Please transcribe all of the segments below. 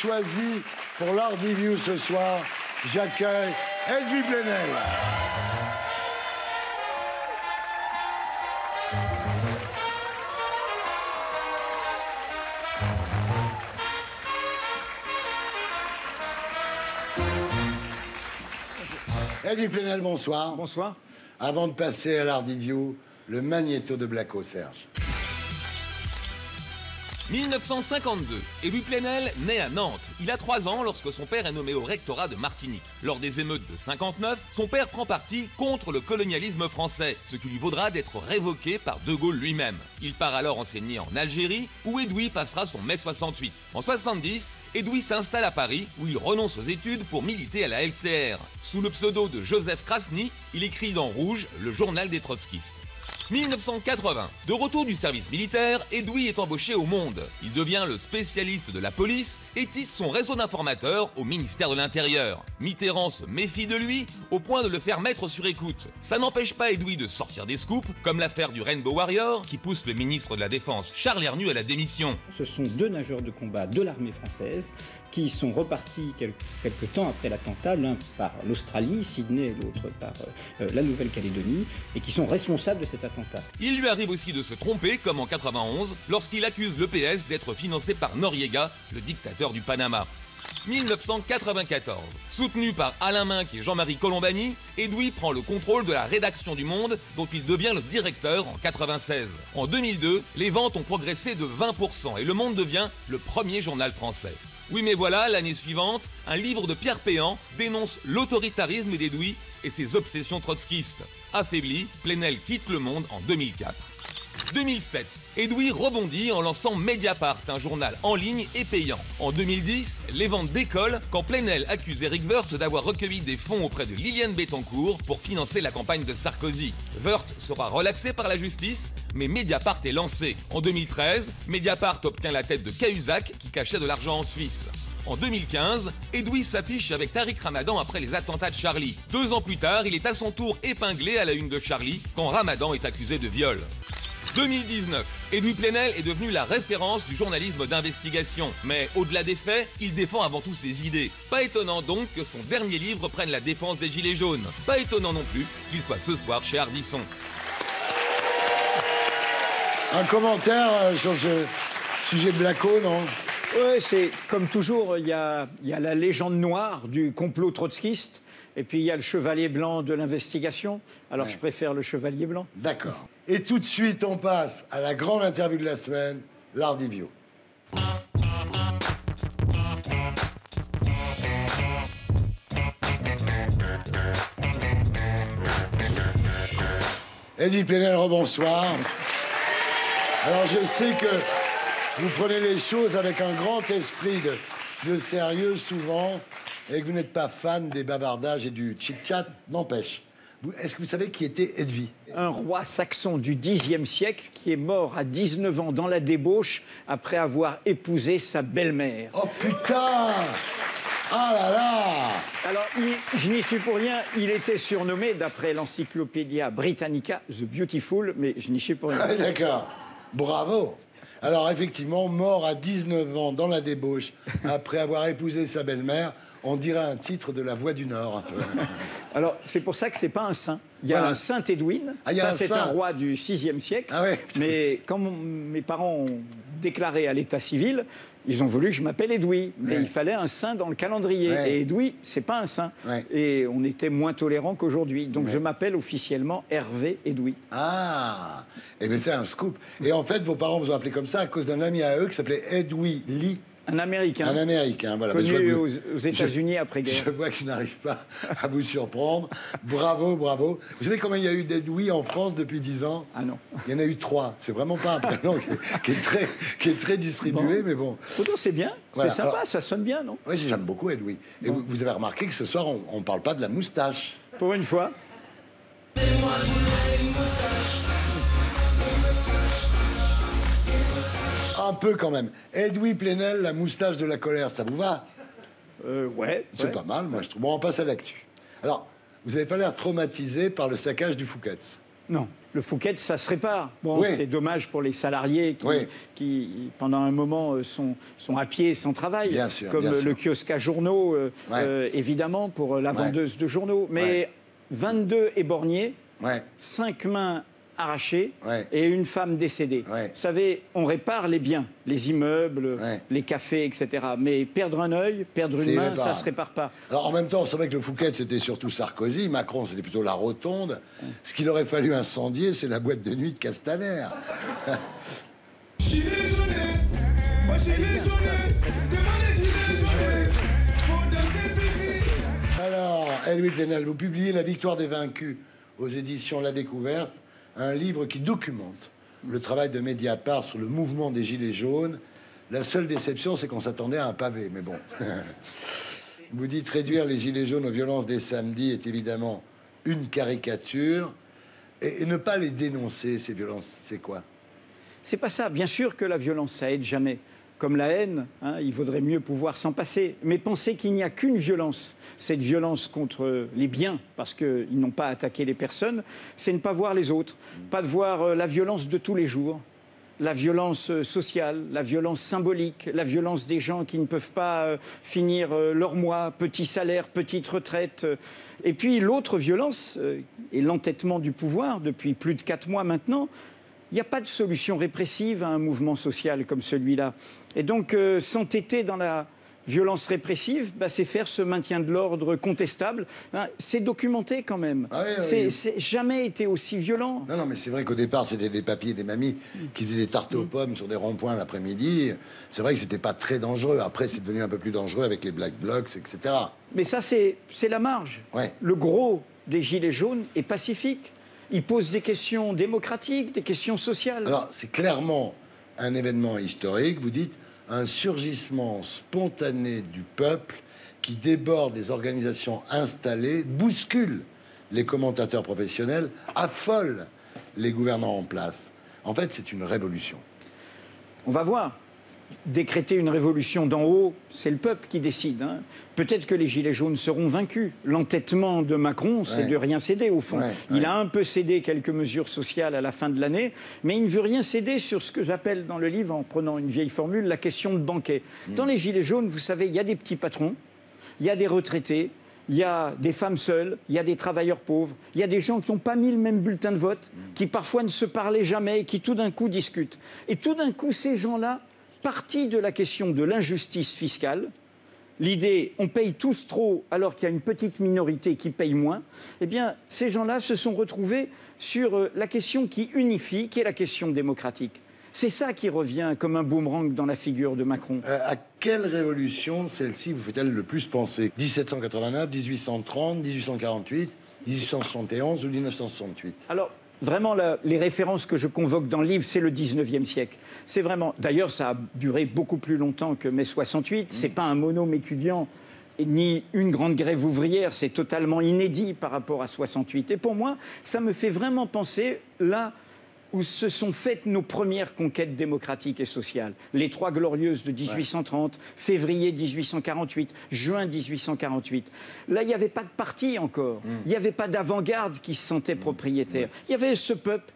choisi pour l'Hardiview ce soir. J'accueille Edwy Plenel. Edwy Plenel, bonsoir. Bonsoir. Avant de passer à l'Hardiview, le magnéto de Blacko, Serge. 1952, Edwy Plenel naît à Nantes. Il a 3 ans lorsque son père est nommé au rectorat de Martinique. Lors des émeutes de 59, son père prend parti contre le colonialisme français, ce qui lui vaudra d'être révoqué par De Gaulle lui-même. Il part alors enseigner en Algérie, où Edwy passera son mai 68. En 70, Edwy s'installe à Paris, où il renonce aux études pour militer à la LCR. Sous le pseudo de Joseph Krasny, il écrit dans Rouge, le journal des trotskistes. 1980. De retour du service militaire, Edwy est embauché au Monde. Il devient le spécialiste de la police et tisse son réseau d'informateurs au ministère de l'Intérieur. Mitterrand se méfie de lui au point de le faire mettre sur écoute. Ça n'empêche pas Edwy de sortir des scoops, comme l'affaire du Rainbow Warrior, qui pousse le ministre de la Défense Charles Hernu à la démission. Ce sont 2 nageurs de combat de l'armée française qui sont repartis quelques temps après l'attentat, l'un par l'Australie, Sydney, l'autre par la Nouvelle-Calédonie, et qui sont responsables de cet attentat. Il lui arrive aussi de se tromper, comme en 91, lorsqu'il accuse le PS d'être financé par Noriega, le dictateur du Panama. 1994. Soutenu par Alain Minc et Jean-Marie Colombani, Edwy prend le contrôle de la rédaction du Monde, dont il devient le directeur en 96. En 2002, les ventes ont progressé de 20% et Le Monde devient le premier journal français. Oui, mais voilà, l'année suivante, un livre de Pierre Péan dénonce l'autoritarisme d'Edwy et ses obsessions trotskistes. Affaibli, Plenel quitte Le Monde en 2004. 2007. Edwy rebondit en lançant Mediapart, un journal en ligne et payant. En 2010, les ventes décollent quand Plenel accuse Éric Woerth d'avoir recueilli des fonds auprès de Liliane Bettencourt pour financer la campagne de Sarkozy. Woerth sera relaxé par la justice, mais Mediapart est lancé. En 2013, Mediapart obtient la tête de Cahuzac qui cachait de l'argent en Suisse. En 2015, Edwy s'affiche avec Tariq Ramadan après les attentats de Charlie. 2 ans plus tard, il est à son tour épinglé à la une de Charlie quand Ramadan est accusé de viol. 2019. Edwy Plenel est devenu la référence du journalisme d'investigation. Mais au-delà des faits, il défend avant tout ses idées. Pas étonnant donc que son dernier livre prenne la défense des Gilets jaunes. Pas étonnant non plus qu'il soit ce soir chez Ardisson. Un commentaire sur ce sujet de Blacko, non? Oui, c'est comme toujours, il y a la légende noire du complot trotskiste, et puis il y a le chevalier blanc de l'investigation. Alors je préfère le chevalier blanc. D'accord. Et tout de suite, on passe à la grande interview de la semaine, l'Hardiview. Edwy Plenel, rebonsoir. Alors je sais que vous prenez les choses avec un grand esprit de sérieux souvent, et que vous n'êtes pas fan des bavardages et du chit-chat, n'empêche. Est-ce que vous savez qui était Edwy? Un roi saxon du Xe siècle qui est mort à 19 ans dans la débauche après avoir épousé sa belle-mère. Oh putain! Ah là là! Alors, je n'y suis pour rien, il était surnommé, d'après l'Encyclopédia Britannica, The Beautiful, mais je n'y suis pour rien. Ah, d'accord. Bravo! Alors, effectivement, mort à 19 ans dans la débauche, après avoir épousé sa belle-mère, on dirait un titre de La Voix du Nord, un peu. Alors, c'est pour ça que c'est pas un saint. Il y a un saint Edwin, ça c'est un roi du VIe siècle, mais quand mes parents ont déclaré à l'état civil, ils ont voulu que je m'appelle Edwy, mais il fallait un saint dans le calendrier. Et Edwy, c'est pas un saint. Et on était moins tolérants qu'aujourd'hui. Donc je m'appelle officiellement Hervé Edwy. Ah, eh bien c'est un scoop. Et en fait, vos parents vous ont appelé comme ça à cause d'un ami à eux qui s'appelait Edwy Lee. Un Américain. Un Américain, voilà. Connu aux États-Unis après-guerre. Je vois que je n'arrive pas à vous surprendre. Bravo, bravo. Vous savez combien il y a eu d'Edwy en France depuis 10 ans? Ah non. Il y en a eu 3. C'est vraiment pas un prénom qui est très distribué, mais bon. Pourtant, c'est bien. Voilà. C'est sympa, ça sonne bien, non? Oui, j'aime beaucoup Edwy. Et vous avez remarqué que ce soir, on ne parle pas de la moustache. Pour une fois. Un peu quand même. Edwy Plenel, la moustache de la colère, ça vous va? Ouais. C'est pas mal, moi je trouve. Bon, on passe à l'actu. Alors, vous n'avez pas l'air traumatisé par le saccage du Fouquet's. Non. Le Fouquet, ça se répare. Bon, oui. C'est dommage pour les salariés qui pendant un moment, sont à pied sans travail. Bien sûr, comme bien sûr. le kiosque à journaux, évidemment, pour la vendeuse de journaux. Mais 22 éborgnés, 5 mains arrachées et une femme décédée. Vous savez, on répare les biens, les immeubles, les cafés, etc. Mais perdre un œil, perdre une main, ça ne se répare pas. Alors en même temps, c'est vrai que le Fouquet, c'était surtout Sarkozy. Macron, c'était plutôt la Rotonde. Ce qu'il aurait fallu incendier, c'est la boîte de nuit de Castaner. Alors, Edoui Plenel, vous publiez La victoire des vaincus aux éditions La Découverte, un livre qui documente le travail de Mediapart sur le mouvement des Gilets jaunes. La seule déception, c'est qu'on s'attendait à un pavé, mais bon. Vous dites réduire les Gilets jaunes aux violences des samedis est évidemment une caricature. Et ne pas les dénoncer, ces violences, c'est quoi? C'est pas ça. Bien sûr que la violence, ça aide jamais. Comme la haine, hein, il vaudrait mieux pouvoir s'en passer. Mais penser qu'il n'y a qu'une violence, cette violence contre les biens, parce qu'ils n'ont pas attaqué les personnes, c'est ne pas voir les autres, pas de voir la violence de tous les jours, la violence sociale, la violence symbolique, la violence des gens qui ne peuvent pas finir leur mois, petit salaire, petite retraite. Et puis l'autre violence, et l'entêtement du pouvoir depuis plus de 4 mois maintenant. Il n'y a pas de solution répressive à un mouvement social comme celui-là. Et donc, s'entêter dans la violence répressive, c'est faire ce maintien de l'ordre contestable. C'est documenté quand même. C'est jamais été aussi violent. Non, mais c'est vrai qu'au départ, c'était des papiers et des mamies qui faisaient des tartes aux pommes sur des ronds-points l'après-midi. C'est vrai que c'était pas très dangereux. Après, c'est devenu un peu plus dangereux avec les Black Blocs, etc. Mais ça, c'est la marge. Le gros des Gilets jaunes est pacifique. Il pose des questions démocratiques, des questions sociales. Alors, c'est clairement un événement historique. Vous dites un surgissement spontané du peuple qui déborde des organisations installées, bouscule les commentateurs professionnels, affole les gouvernants en place. En fait, c'est une révolution. On va voir. Décréter une révolution d'en haut, c'est le peuple qui décide. Hein. Peut-être que les Gilets jaunes seront vaincus. L'entêtement de Macron, c'est de rien céder, au fond. Il a un peu cédé quelques mesures sociales à la fin de l'année, mais il ne veut rien céder sur ce que j'appelle dans le livre, en prenant une vieille formule, la question de banquet. Dans les Gilets jaunes, vous savez, il y a des petits patrons, il y a des retraités, il y a des femmes seules, il y a des travailleurs pauvres, il y a des gens qui n'ont pas mis le même bulletin de vote, qui parfois ne se parlaient jamais et qui tout d'un coup discutent. Et tout d'un coup, ces gens-là, partie de la question de l'injustice fiscale, l'idée on paye tous trop alors qu'il y a une petite minorité qui paye moins, eh bien ces gens-là se sont retrouvés sur la question qui unifie, qui est la question démocratique. C'est ça qui revient comme un boomerang dans la figure de Macron. À quelle révolution celle-ci vous fait-elle le plus penser? 1789, 1830, 1848, 1871 ou 1968? Alors, vraiment, les références que je convoque dans le livre, c'est le 19e siècle. C'est vraiment... D'ailleurs, ça a duré beaucoup plus longtemps que mai 68. C'est pas un monôme étudiant, ni une grande grève ouvrière. C'est totalement inédit par rapport à 68. Et pour moi, ça me fait vraiment penser, là où se sont faites nos premières conquêtes démocratiques et sociales. Les Trois Glorieuses de 1830, février 1848, juin 1848. Là, il n'y avait pas de parti encore. Il n'y avait pas d'avant-garde qui se sentait propriétaire. Il y avait ce peuple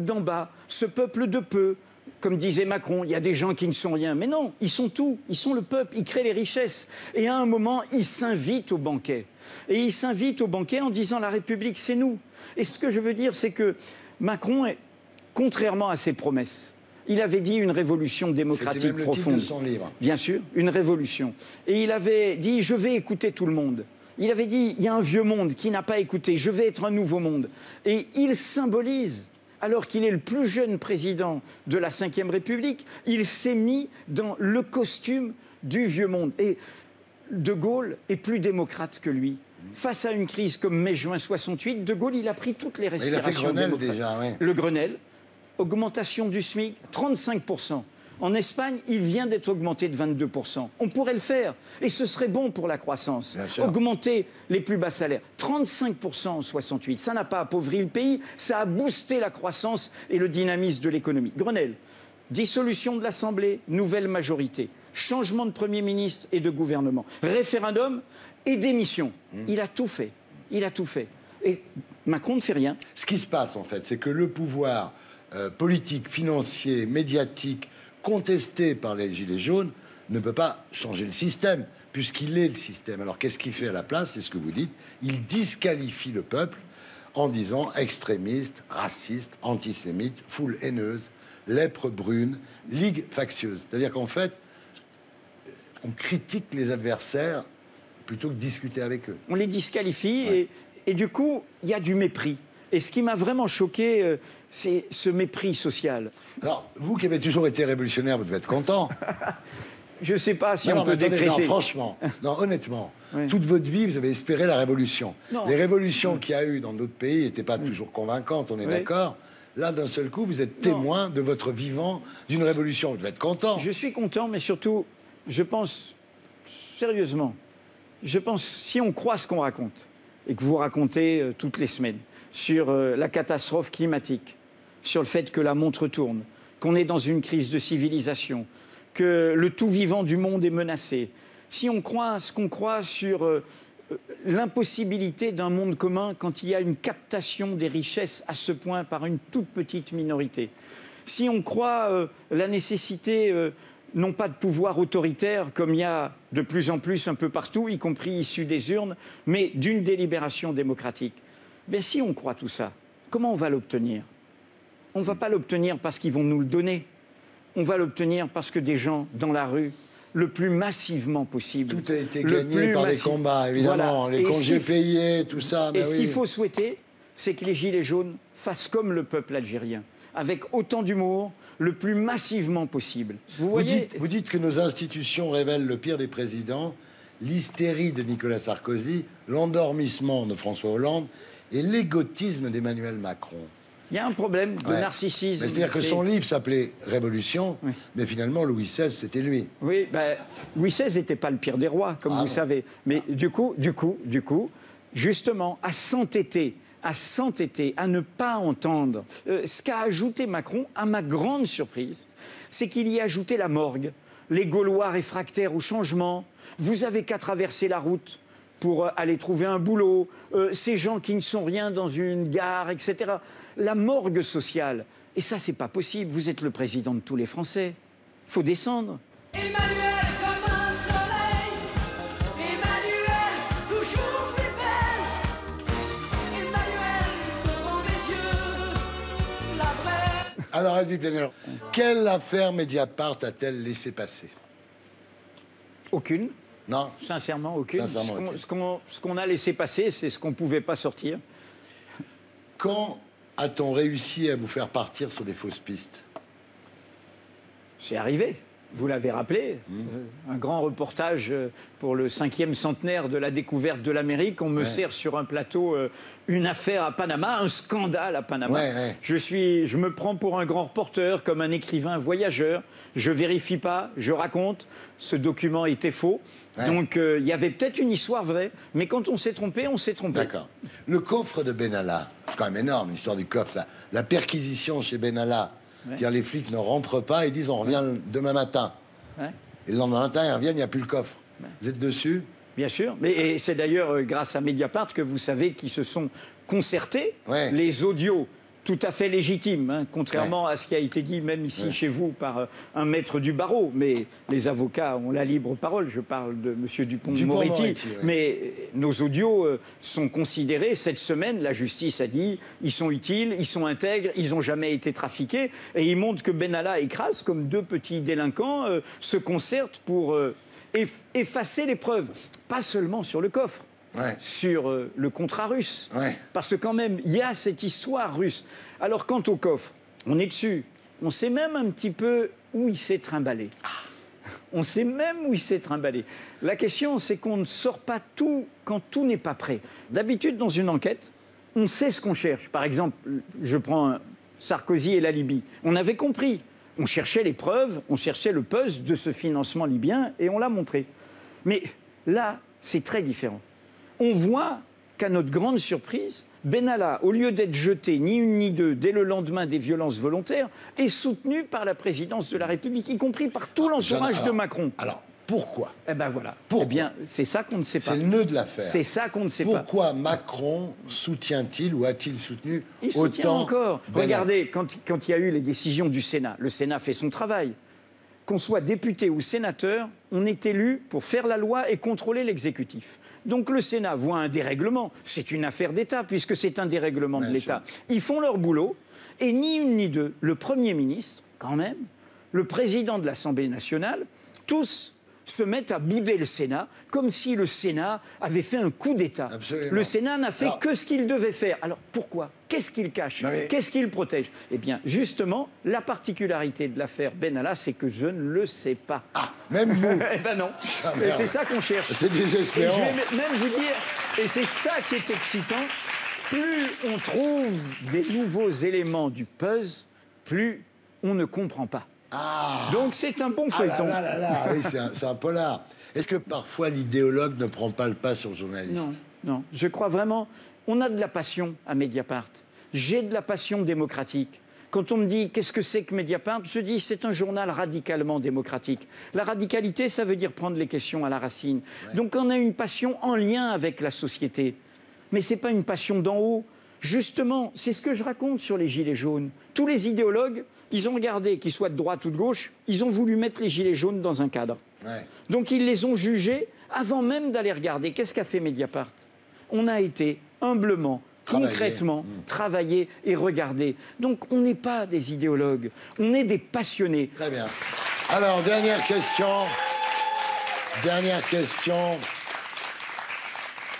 d'en bas, ce peuple de peu. Comme disait Macron, il y a des gens qui ne sont rien. Mais non, ils sont tout. Ils sont le peuple. Ils créent les richesses. Et à un moment, ils s'invitent au banquet. Et ils s'invitent au banquet en disant « La République, c'est nous ». Et ce que je veux dire, c'est que Macron est... Contrairement à ses promesses, il avait dit une révolution démocratique profonde. C'était même le titre de son livre. Bien sûr, une révolution. Et il avait dit, je vais écouter tout le monde. Il avait dit, il y a un vieux monde qui n'a pas écouté, je vais être un nouveau monde. Et il symbolise, alors qu'il est le plus jeune président de la Ve République, il s'est mis dans le costume du vieux monde. Et De Gaulle est plus démocrate que lui. Face à une crise comme mai-juin 68, De Gaulle, il a pris toutes les respirations démocratiques. Il a fait Grenelle déjà, oui. Le Grenelle. Augmentation du SMIC, 35%. En Espagne, il vient d'être augmenté de 22%. On pourrait le faire, et ce serait bon pour la croissance. Augmenter les plus bas salaires, 35% en 68. Ça n'a pas appauvri le pays, ça a boosté la croissance et le dynamisme de l'économie. Grenelle, dissolution de l'Assemblée, nouvelle majorité, changement de Premier ministre et de gouvernement, référendum et démission. Il a tout fait. Il a tout fait. Et Macron ne fait rien. Ce qui se passe, en fait, c'est que le pouvoir politique, financier, médiatique, contesté par les Gilets jaunes, ne peut pas changer le système, puisqu'il est le système. Alors, qu'est-ce qu'il fait à la place? C'est ce que vous dites. Il disqualifie le peuple en disant extrémiste, raciste, antisémite, foule haineuse, lèpre brune, ligue factieuse. C'est-à-dire qu'en fait, on critique les adversaires plutôt que de discuter avec eux. On les disqualifie et du coup, il y a du mépris. Et ce qui m'a vraiment choqué, c'est ce mépris social. Alors, vous qui avez toujours été révolutionnaire, vous devez être content. Je ne sais pas si on peut décréter... Non, franchement, non, honnêtement, toute votre vie, vous avez espéré la révolution. Non. Les révolutions qu'il y a eu dans d'autres pays n'étaient pas toujours convaincantes, on est d'accord. Là, d'un seul coup, vous êtes témoin de votre vivant d'une révolution. Vous devez être content. Je suis content, mais surtout, je pense, sérieusement, si on croit ce qu'on raconte, et que vous racontez toutes les semaines, sur la catastrophe climatique, sur le fait que la montre tourne, qu'on est dans une crise de civilisation, que le tout vivant du monde est menacé, si on croit ce qu'on croit sur l'impossibilité d'un monde commun quand il y a une captation des richesses à ce point par une toute petite minorité, si on croit la nécessité non pas de pouvoir autoritaire comme il y a de plus en plus un peu partout, y compris issu des urnes, mais d'une délibération démocratique. Mais si on croit tout ça, comment on va l'obtenir? On ne va pas l'obtenir parce qu'ils vont nous le donner. On va l'obtenir parce que des gens dans la rue, le plus massivement possible... Tout a été gagné par les combats, évidemment, voilà. Les congés payés, tout ça. Et ce qu'il faut souhaiter, c'est que les Gilets jaunes fassent comme le peuple algérien, avec autant d'humour, le plus massivement possible. Vous dites que nos institutions révèlent le pire des présidents, l'hystérie de Nicolas Sarkozy, l'endormissement de François Hollande et l'égotisme d'Emmanuel Macron. Il y a un problème de narcissisme. C'est-à-dire que son livre s'appelait Révolution, mais finalement, Louis XVI, c'était lui. Oui, Louis XVI n'était pas le pire des rois, comme vous savez. Mais du coup, justement, à s'entêter, à ne pas entendre. Ce qu'a ajouté Macron, à ma grande surprise, c'est qu'il y a ajouté la morgue, les Gaulois réfractaires au changement. Vous avez qu'à traverser la route pour aller trouver un boulot, ces gens qui ne sont rien dans une gare, etc. La morgue sociale. Et ça, c'est pas possible. Vous êtes le président de tous les Français. Il faut descendre. Emmanuel comme un soleil, Emmanuel toujours plus belle, Emmanuel devant mes yeux, la vraie... Alors, Edwy Plenel, quelle affaire Mediapart a-t-elle laissé passer? Aucune. Non. Sincèrement, aucune. Ce qu'on a laissé passer, c'est ce qu'on ne pouvait pas sortir. Quand a-t-on réussi à vous faire partir sur des fausses pistes? C'est arrivé. Vous l'avez rappelé, un grand reportage pour le 5e centenaire de la découverte de l'Amérique. On me sert sur un plateau une affaire à Panama, un scandale à Panama. Je me prends pour un grand reporter, comme un écrivain voyageur. Je vérifie pas, je raconte. Ce document était faux. Donc il y avait peut-être une histoire vraie, mais quand on s'est trompé, on s'est trompé. D'accord. Le coffre de Benalla, c'est quand même énorme l'histoire du coffre. La perquisition chez Benalla. C'est-à-dire les flics ne rentrent pas, ils disent on revient demain matin. Et le lendemain matin, ils reviennent, il n'y a plus le coffre. Vous êtes dessus? Bien sûr. Et c'est d'ailleurs grâce à Mediapart que vous savez qu'ils se sont concertés. Les audios tout à fait légitimes, hein, contrairement à ce qui a été dit même ici chez vous par un maître du barreau. Mais les avocats ont la libre parole. Je parle de M. Dupond-Moretti. Mais nos audios sont considérés. Cette semaine, la justice a dit ils sont utiles, ils sont intègres, ils n'ont jamais été trafiqués. Et ils montrent que Benalla et Kras, comme deux petits délinquants, se concertent pour effacer les preuves. Pas seulement sur le coffre. Sur le contrat russe. Parce que quand même, il y a cette histoire russe. Alors, quant au coffre, on est dessus. On sait même un petit peu où il s'est trimballé. On sait même où il s'est trimballé. La question, c'est qu'on ne sort pas tout quand tout n'est pas prêt. D'habitude, dans une enquête, on sait ce qu'on cherche. Par exemple, je prends Sarkozy et la Libye. On avait compris. On cherchait les preuves, on cherchait le puzzle de ce financement libyen et on l'a montré. Mais là, c'est très différent. On voit qu'à notre grande surprise, Benalla, au lieu d'être jeté ni une ni deux dès le lendemain des violences volontaires, est soutenu par la présidence de la République, y compris par tout l'entourage de Macron. Alors, Pourquoi? Eh ben voilà. Pourquoi? Eh bien, c'est ça qu'on ne sait pas. C'est le nœud de l'affaire. C'est ça qu'on ne sait pas. Pourquoi Macron soutient-il ou a-t-il soutenu Il autant soutient encore. Ben Ali? Regardez, quand il y a eu les décisions du Sénat, le Sénat fait son travail. Qu'on soit député ou sénateur, on est élu pour faire la loi et contrôler l'exécutif. Donc le Sénat voit un dérèglement. C'est une affaire d'État, puisque c'est un dérèglement de l'État. Ils font leur boulot, et ni une ni deux, le Premier ministre, quand même, le président de l'Assemblée nationale, tous se mettent à bouder le Sénat, comme si le Sénat avait fait un coup d'État. Le Sénat n'a fait que ce qu'il devait faire. Alors pourquoi? Qu'est-ce qu'il cache? Qu'est-ce qu'il protège? Eh bien, justement, la particularité de l'affaire Benalla, c'est que je ne le sais pas. Ah, même vous? Eh ben non. Et c'est ça qu'on cherche. C'est désespérant. Et je vais même vous dire, et c'est ça qui est excitant, plus on trouve des nouveaux éléments du puzzle, plus on ne comprend pas. Ah. Donc c'est un bon feuilleton. Oui, c'est un polar. Est-ce que parfois l'idéologue ne prend pas le pas sur le journaliste? Non, non. Je crois vraiment... On a de la passion à Mediapart. J'ai de la passion démocratique. Quand on me dit qu'est-ce que c'est que Mediapart, je dis c'est un journal radicalement démocratique. La radicalité, ça veut dire prendre les questions à la racine. Ouais. Donc on a une passion en lien avec la société. Mais ce n'est pas une passion d'en haut. Justement, c'est ce que je raconte sur les gilets jaunes. Tous les idéologues, ils ont regardé, qu'ils soient de droite ou de gauche, ils ont voulu mettre les gilets jaunes dans un cadre. Ouais. Donc ils les ont jugés avant même d'aller regarder. Qu'est-ce qu'a fait Mediapart? On a été humblement, concrètement, travailler et regarder. Donc on n'est pas des idéologues, on est des passionnés. Très bien. Alors, dernière question. Dernière question.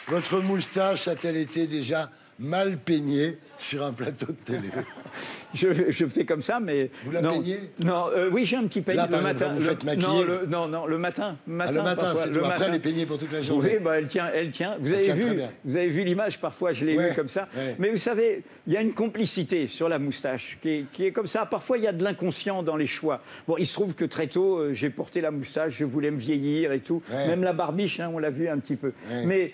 Votre moustache a-t-elle été déjà mal peignée sur un plateau de télé? Je fais comme ça, mais... Vous la peignez? Non, oui, j'ai un petit peigne le matin. Vous faites maquiller? Non, le matin. Ah, le matin, c'est le matin. Après, elle est peignée pour toute la journée. Oui, bah, elle tient. Vous avez vu l'image, parfois, je l'ai vue comme ça. Ouais. Mais vous savez, il y a une complicité sur la moustache qui est comme ça. Parfois, il y a de l'inconscient dans les choix. Bon, il se trouve que très tôt, j'ai porté la moustache, je voulais me vieillir et tout. Ouais. Même la barbiche, hein, on l'a vu un petit peu. Ouais. Mais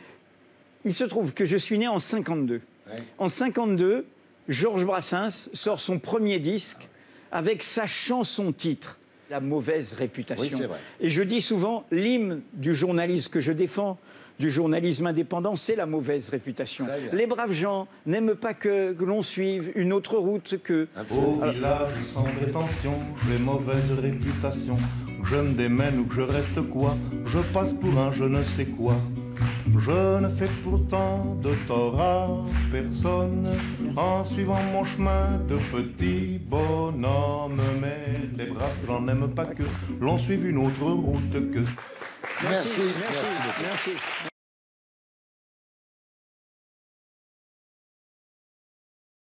il se trouve que je suis né en 52. Ouais. En 52, Georges Brassens sort son premier disque avec sa chanson-titre, La mauvaise réputation. Oui, c'est vrai. Et je dis souvent, l'hymne du journalisme que je défends, du journalisme indépendant, c'est la mauvaise réputation. Les braves gens n'aiment pas que l'on suive une autre route que... Au village sans prétention, j'ai mauvaise réputation. Je me démène ou que je reste quoi, je passe pour un je ne sais quoi. Je ne fais pourtant de tort à personne en suivant mon chemin de petit bonhomme. Mais les braves gens n'aiment pas que l'on suive une autre route que... Merci.